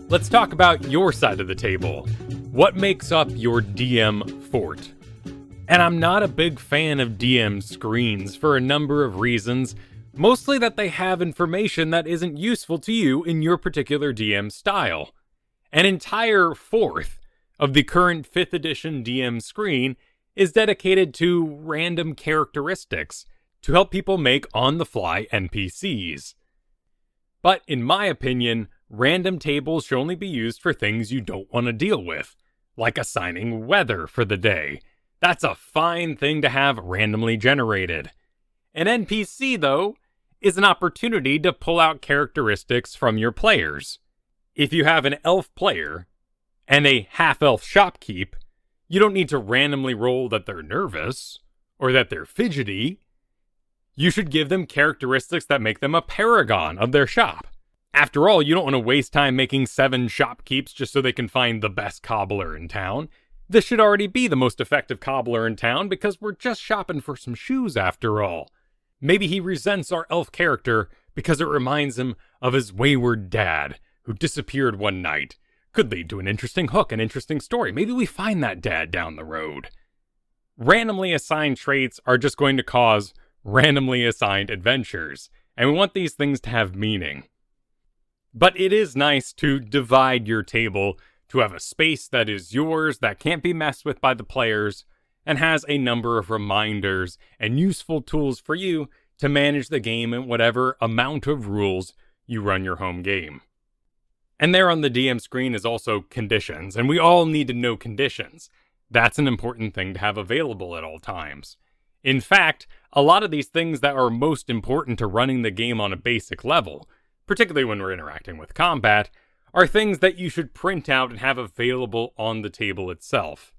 Let's talk about your side of the table. What makes up your DM fort? And I'm not a big fan of DM screens for a number of reasons, mostly that they have information that isn't useful to you in your particular DM style. An entire fourth of the current 5th edition DM screen is dedicated to random characteristics to help people make on-the-fly NPCs. But in my opinion, random tables should only be used for things you don't want to deal with, like assigning weather for the day. That's a fine thing to have randomly generated. An NPC, though, is an opportunity to pull out characteristics from your players. If you have an elf player and a half-elf shopkeep, you don't need to randomly roll that they're nervous or that they're fidgety. You should give them characteristics that make them a paragon of their shop. After all, you don't want to waste time making 7 shopkeeps just so they can find the best cobbler in town. This should already be the most effective cobbler in town because we're just shopping for some shoes after all. Maybe he resents our elf character because it reminds him of his wayward dad who disappeared one night. Could lead to an interesting hook, an interesting story. Maybe we find that dad down the road. Randomly assigned traits are just going to cause randomly assigned adventures, and we want these things to have meaning. But it is nice to divide your table to have a space that is yours, that can't be messed with by the players, and has a number of reminders and useful tools for you to manage the game in whatever amount of rules you run your home game. And there on the DM screen is also conditions, and we all need to know conditions. That's an important thing to have available at all times. In fact, a lot of these things that are most important to running the game on a basic level, particularly when we're interacting with combat, are things that you should print out and have available on the table itself.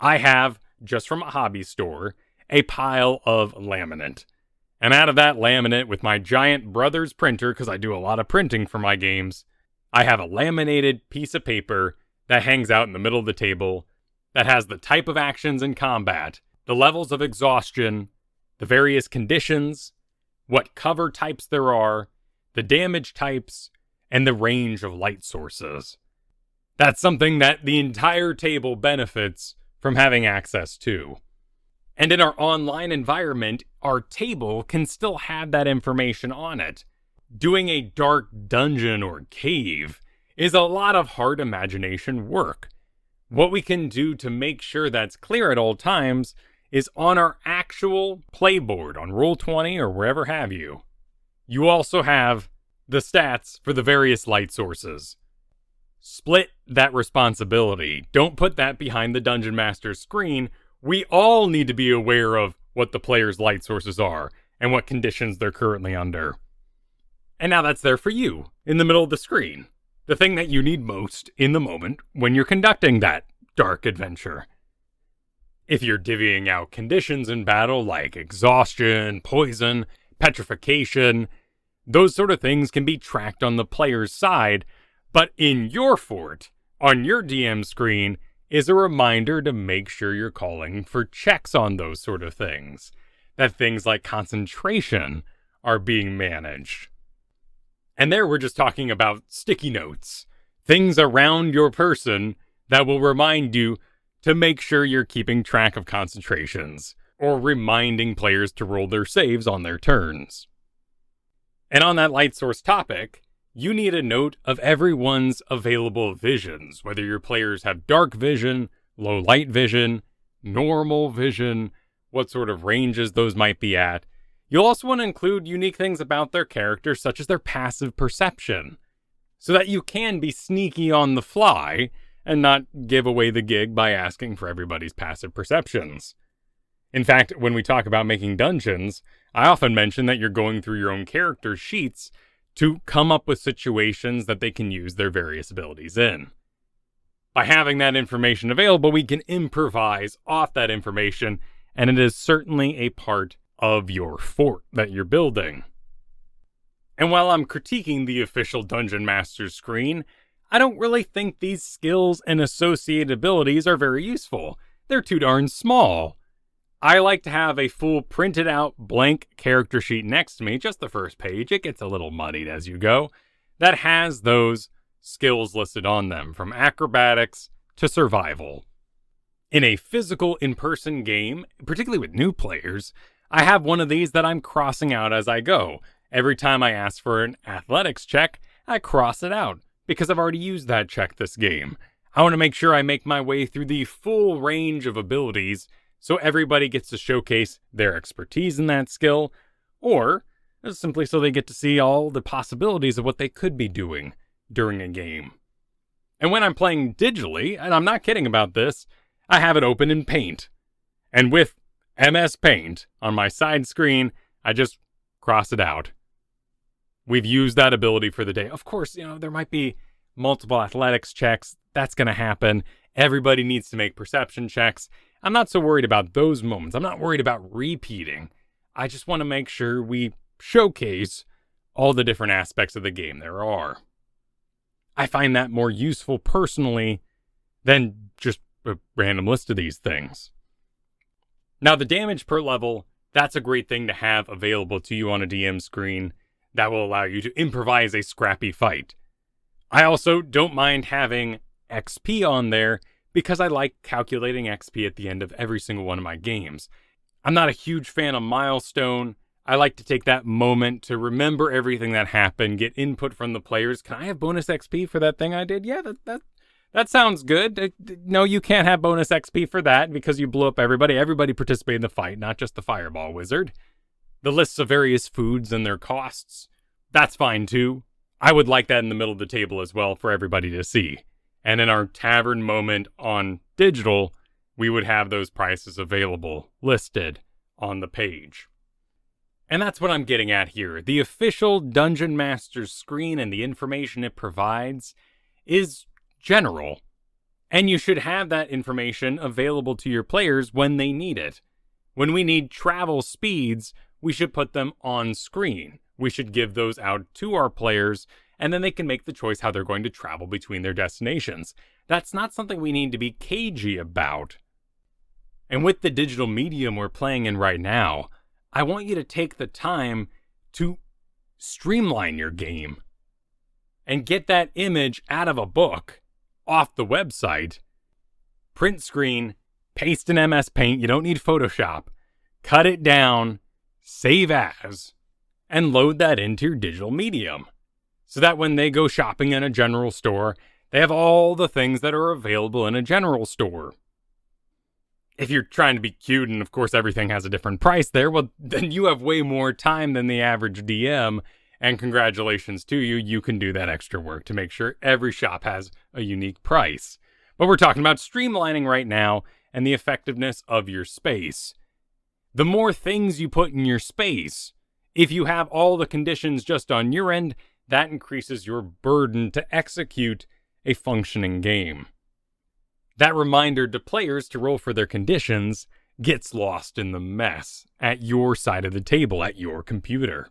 I have, just from a hobby store, a pile of laminate. And out of that laminate, with my giant brother's printer, because I do a lot of printing for my games, I have a laminated piece of paper that hangs out in the middle of the table that has the type of actions in combat, the levels of exhaustion, the various conditions, what cover types there are, the damage types, and the range of light sources. That's something that the entire table benefits from having access to. And in our online environment, our table can still have that information on it. Doing a dark dungeon or cave is a lot of hard imagination work. What we can do to make sure that's clear at all times is on our actual playboard on Roll20 or wherever have you. You also have the stats for the various light sources. Split that responsibility. Don't put that behind the Dungeon Master's screen. We all need to be aware of what the player's light sources are and what conditions they're currently under. And now that's there for you, in the middle of the screen. The thing that you need most in the moment when you're conducting that dark adventure. If you're divvying out conditions in battle like exhaustion, poison, petrification, those sort of things can be tracked on the player's side, but in your fort, on your DM screen, is a reminder to make sure you're calling for checks on those sort of things. That things like concentration are being managed. And there we're just talking about sticky notes, things around your person that will remind you to make sure you're keeping track of concentrations, or reminding players to roll their saves on their turns. And on that light source topic, you need a note of everyone's available visions, whether your players have dark vision, low light vision, normal vision, what sort of ranges those might be at. You'll also want to include unique things about their character, such as their passive perception, so that you can be sneaky on the fly and not give away the gig by asking for everybody's passive perceptions. In fact, when we talk about making dungeons, I often mention that you're going through your own character sheets to come up with situations that they can use their various abilities in. By having that information available, we can improvise off that information, and it is certainly a part of your fort that you're building. And while I'm critiquing the official Dungeon Master's screen, I don't really think these skills and associated abilities are very useful. They're too darn small. I like to have a full printed out blank character sheet next to me, just the first page, it gets a little muddied as you go, that has those skills listed on them, from acrobatics to survival. In a physical in-person game, particularly with new players, I have one of these that I'm crossing out as I go. Every time I ask for an athletics check, I cross it out, because I've already used that check this game. I want to make sure I make my way through the full range of abilities, so everybody gets to showcase their expertise in that skill, or simply so they get to see all the possibilities of what they could be doing during a game. And when I'm playing digitally, and I'm not kidding about this, I have it open in Paint. And with MS Paint on my side screen, I just cross it out. We've used that ability for the day. Of course, there might be multiple athletics checks. That's going to happen. Everybody needs to make perception checks. I'm not so worried about those moments. I'm not worried about repeating. I just want to make sure we showcase all the different aspects of the game there are. I find that more useful personally than just a random list of these things. Now, the damage per level, that's a great thing to have available to you on a DM screen. That will allow you to improvise a scrappy fight. I also don't mind having XP on there because I like calculating XP at the end of every single one of my games. I'm not a huge fan of milestone. I like to take that moment to remember everything that happened, get input from the players. Can I have bonus XP for that thing I did? Yeah, that sounds good. No, you can't have bonus XP for that because you blew up everybody. Everybody participated in the fight, not just the fireball wizard. The lists of various foods and their costs, that's fine too. I would like that in the middle of the table as well for everybody to see. And in our tavern moment on digital, we would have those prices available, listed on the page. And that's what I'm getting at here. The official Dungeon Master's screen and the information it provides is general. And you should have that information available to your players when they need it. When we need travel speeds, we should put them on screen. We should give those out to our players, and then they can make the choice how they're going to travel between their destinations. That's not something we need to be cagey about. And with the digital medium we're playing in right now, I want you to take the time to streamline your game and get that image out of a book, off the website, print screen, paste in MS Paint. You don't need Photoshop. Cut it down, save as, and load that into your digital medium. So that when they go shopping in a general store, they have all the things that are available in a general store. If you're trying to be cute, and of course everything has a different price there, well, then you have way more time than the average DM, and congratulations to you, you can do that extra work to make sure every shop has a unique price. But we're talking about streamlining right now, and the effectiveness of your space. The more things you put in your space, if you have all the conditions just on your end, that increases your burden to execute a functioning game. That reminder to players to roll for their conditions gets lost in the mess at your side of the table, at your computer.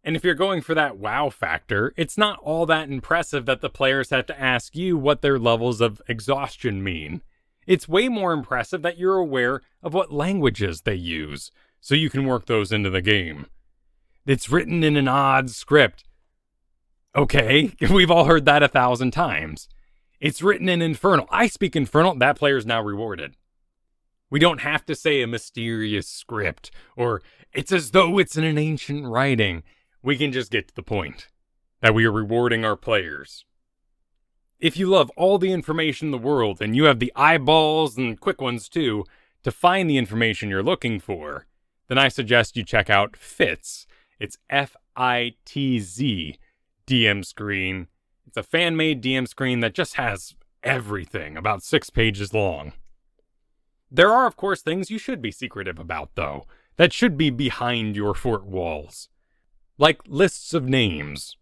And if you're going for that wow factor, it's not all that impressive that the players have to ask you what their levels of exhaustion mean. It's way more impressive that you're aware of what languages they use, so you can work those into the game. It's written in an odd script. Okay, we've all heard that 1,000 times. It's written in Infernal. I speak Infernal, that player's now rewarded. We don't have to say a mysterious script, or it's as though it's in an ancient writing. We can just get to the point that we are rewarding our players. If you love all the information in the world, and you have the eyeballs and quick ones too, to find the information you're looking for, then I suggest you check out FITZ. It's FITZ DM screen. It's a fan-made DM screen that just has everything, about 6 pages long. There are, of course, things you should be secretive about, though, that should be behind your fort walls. Like lists of names.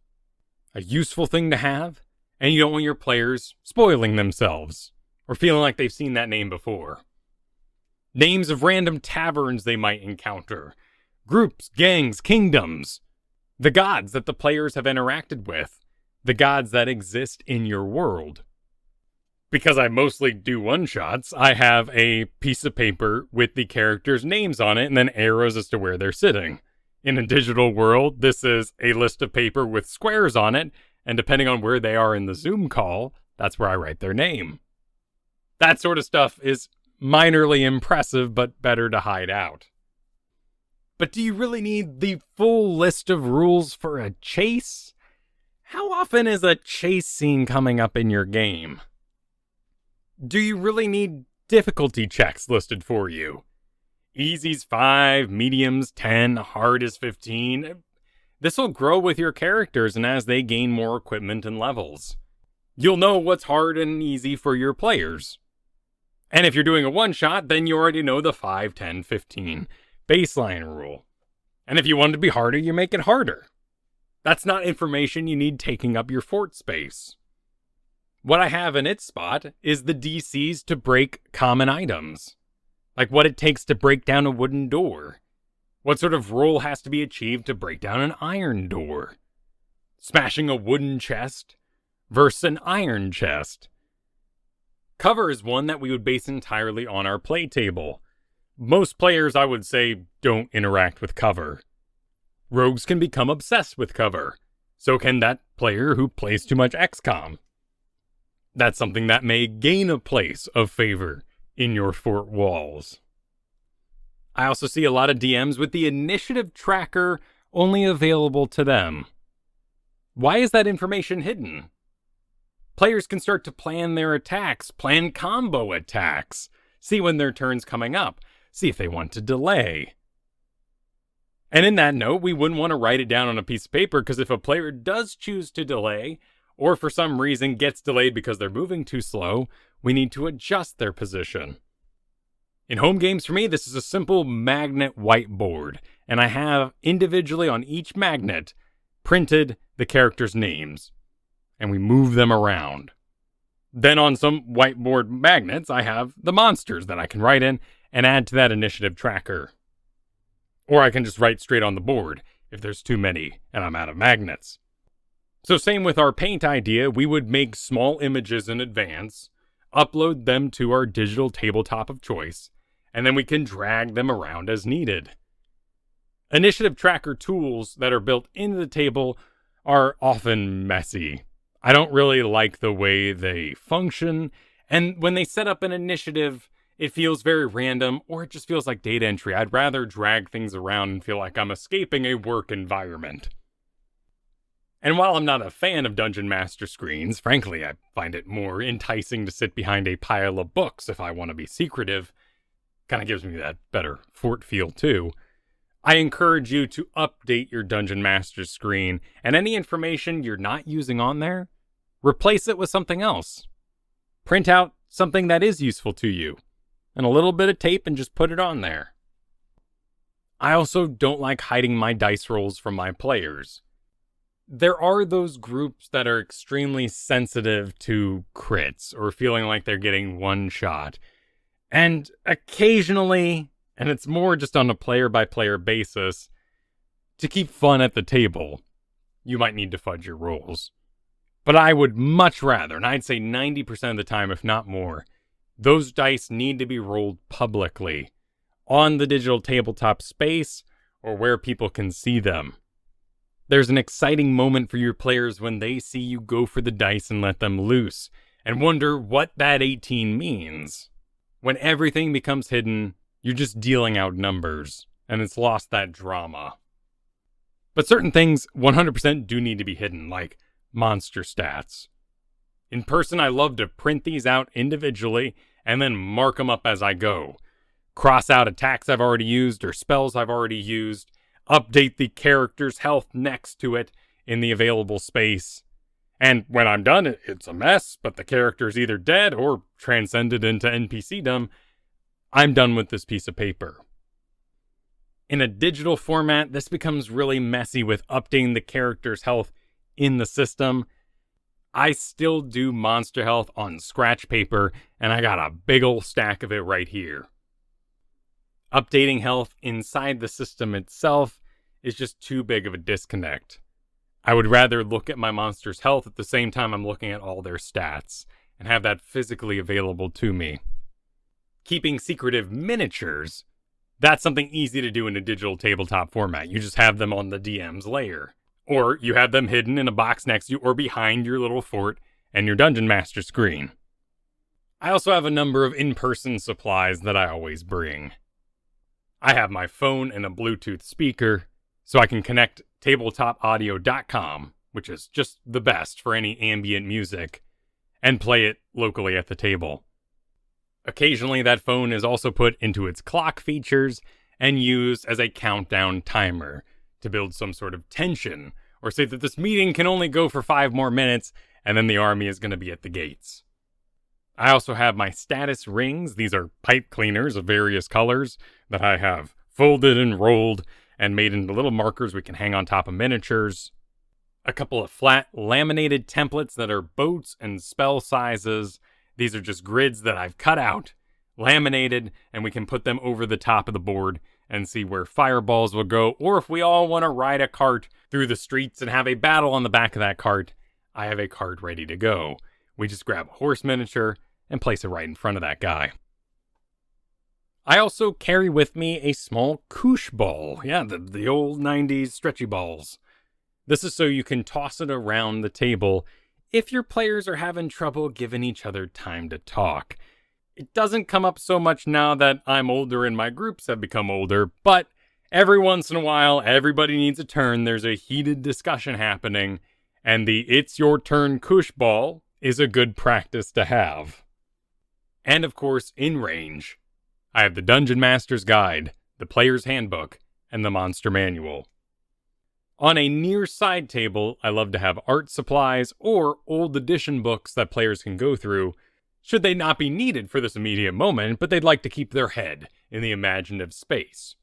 A useful thing to have, and you don't want your players spoiling themselves, or feeling like they've seen that name before. Names of random taverns they might encounter. Groups, gangs, kingdoms. The gods that the players have interacted with. The gods that exist in your world. Because I mostly do one-shots, I have a piece of paper with the characters' names on it and then arrows as to where they're sitting. In a digital world, this is a list of paper with squares on it, and depending on where they are in the Zoom call, that's where I write their name. That sort of stuff is minorly impressive, but better to hide out. But do you really need the full list of rules for a chase? How often is a chase scene coming up in your game? Do you really need difficulty checks listed for you? Easy's 5, medium's 10, hard is 15. This will grow with your characters and as they gain more equipment and levels. You'll know what's hard and easy for your players. And if you're doing a one-shot, then you already know the 5, 10, 15 baseline rule. And if you want it to be harder, you make it harder. That's not information you need taking up your fort space. What I have in its spot is the DCs to break common items. Like what it takes to break down a wooden door. What sort of roll has to be achieved to break down an iron door. Smashing a wooden chest versus an iron chest. Cover is one that we would base entirely on our play table. Most players, I would say, don't interact with cover. Rogues can become obsessed with cover. So can that player who plays too much XCOM. That's something that may gain a place of favor in your fort walls. I also see a lot of DMs with the initiative tracker only available to them. Why is that information hidden? Players can start to plan their attacks, plan combo attacks, see when their turn's coming up, see if they want to delay. And in that note, we wouldn't want to write it down on a piece of paper because if a player does choose to delay, or for some reason gets delayed because they're moving too slow, we need to adjust their position. In home games for me, this is a simple magnet whiteboard, and I have individually on each magnet printed the characters' names, and we move them around. Then on some whiteboard magnets, I have the monsters that I can write in and add to that initiative tracker. Or I can just write straight on the board if there's too many and I'm out of magnets. So same with our paint idea, we would make small images in advance, upload them to our digital tabletop of choice, and then we can drag them around as needed. Initiative tracker tools that are built into the table are often messy. I don't really like the way they function, and when they set up an initiative, it feels very random, or it just feels like data entry. I'd rather drag things around and feel like I'm escaping a work environment. And while I'm not a fan of Dungeon Master screens, frankly, I find it more enticing to sit behind a pile of books if I want to be secretive. Kind of gives me that better fort feel too. I encourage you to update your Dungeon Master screen, and any information you're not using on there, replace it with something else. Print out something that is useful to you, and a little bit of tape and just put it on there. I also don't like hiding my dice rolls from my players. There are those groups that are extremely sensitive to crits or feeling like they're getting one shot. And occasionally, and it's more just on a player-by-player basis, to keep fun at the table, you might need to fudge your rolls. But I would much rather, and I'd say 90% of the time, if not more, those dice need to be rolled publicly, on the digital tabletop space, or where people can see them. There's an exciting moment for your players when they see you go for the dice and let them loose, and wonder what that 18 means. When everything becomes hidden, you're just dealing out numbers, and it's lost that drama. But certain things 100% do need to be hidden, like monster stats. In person, I love to print these out individually, and then mark them up as I go. Cross out attacks I've already used, or spells I've already used, update the character's health next to it in the available space. And when I'm done, it's a mess, but the character's either dead or transcended into NPCdom. I'm done with this piece of paper. In a digital format, this becomes really messy with updating the character's health in the system. I still do monster health on scratch paper, and I got a big ol' stack of it right here. Updating health inside the system itself is just too big of a disconnect. I would rather look at my monster's health at the same time I'm looking at all their stats, and have that physically available to me. Keeping secretive miniatures, that's something easy to do in a digital tabletop format. You just have them on the DM's layer. Or you have them hidden in a box next to you or behind your little fort and your Dungeon Master screen. I also have a number of in-person supplies that I always bring. I have my phone and a Bluetooth speaker, so I can connect tabletopaudio.com, which is just the best for any ambient music, and play it locally at the table. Occasionally, that phone is also put into its clock features and used as a countdown timer to build some sort of tension, or say that this meeting can only go for 5 more minutes, and then the army is going to be at the gates. I also have my status rings. These are pipe cleaners of various colors that I have folded and rolled and made into little markers we can hang on top of miniatures. A couple of flat laminated templates that are boats and spell sizes. These are just grids that I've cut out, laminated, and we can put them over the top of the board and see where fireballs will go. Or if we all want to ride a cart through the streets and have a battle on the back of that cart, I have a cart ready to go. We just grab a horse miniature and place it right in front of that guy. I also carry with me a small koosh ball. Yeah, the old 90s stretchy balls. This is so you can toss it around the table if your players are having trouble giving each other time to talk. It doesn't come up so much now that I'm older and my groups have become older, but every once in a while, everybody needs a turn. There's a heated discussion happening, and the It's Your Turn koosh ball is a good practice to have. And of course, in range, I have the Dungeon Master's Guide, the Player's Handbook, and the Monster Manual. On a near side table, I love to have art supplies or old edition books that players can go through, should they not be needed for this immediate moment, but they'd like to keep their head in the imaginative space.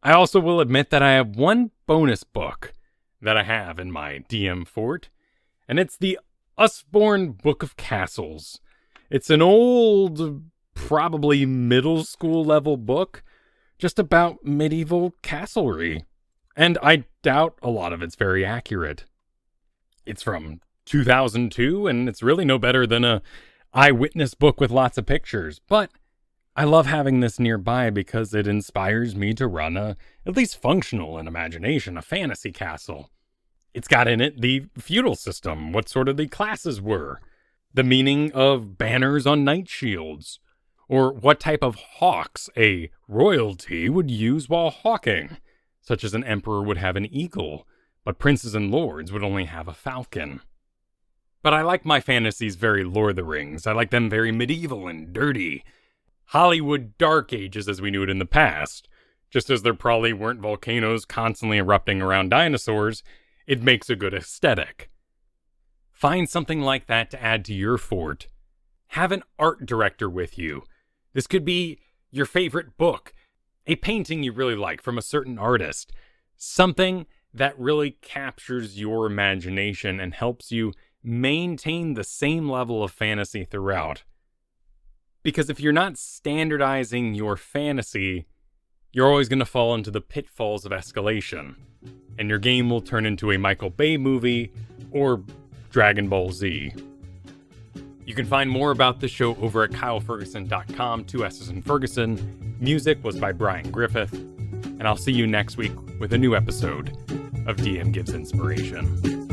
I also will admit that I have one bonus book that I have in my DM fort, and it's the Usborne Book of Castles. It's an old, probably middle school level book, just about medieval castlery. And I doubt a lot of it's very accurate. It's from 2002, and it's really no better than a eyewitness book with lots of pictures. But I love having this nearby because it inspires me to run at least functional in imagination, a fantasy castle. It's got in it the feudal system, what sort of the classes were, the meaning of banners on knight shields, or what type of hawks a royalty would use while hawking, such as an emperor would have an eagle, but princes and lords would only have a falcon. But I like my fantasies very Lord of the Rings. I like them very medieval and dirty. Hollywood Dark Ages as we knew it in the past. Just as there probably weren't volcanoes constantly erupting around dinosaurs, it makes a good aesthetic. Find something like that to add to your fort. Have an art director with you. This could be your favorite book, a painting you really like from a certain artist, something that really captures your imagination and helps you maintain the same level of fantasy throughout. Because if you're not standardizing your fantasy, you're always going to fall into the pitfalls of escalation, and your game will turn into a Michael Bay movie or Dragon Ball Z. You can find more about the show over at kylefergusson.com, 2 S's in Fergusson. Music was by Brian Griffith. And I'll see you next week with a new episode of DM Gives Inspiration.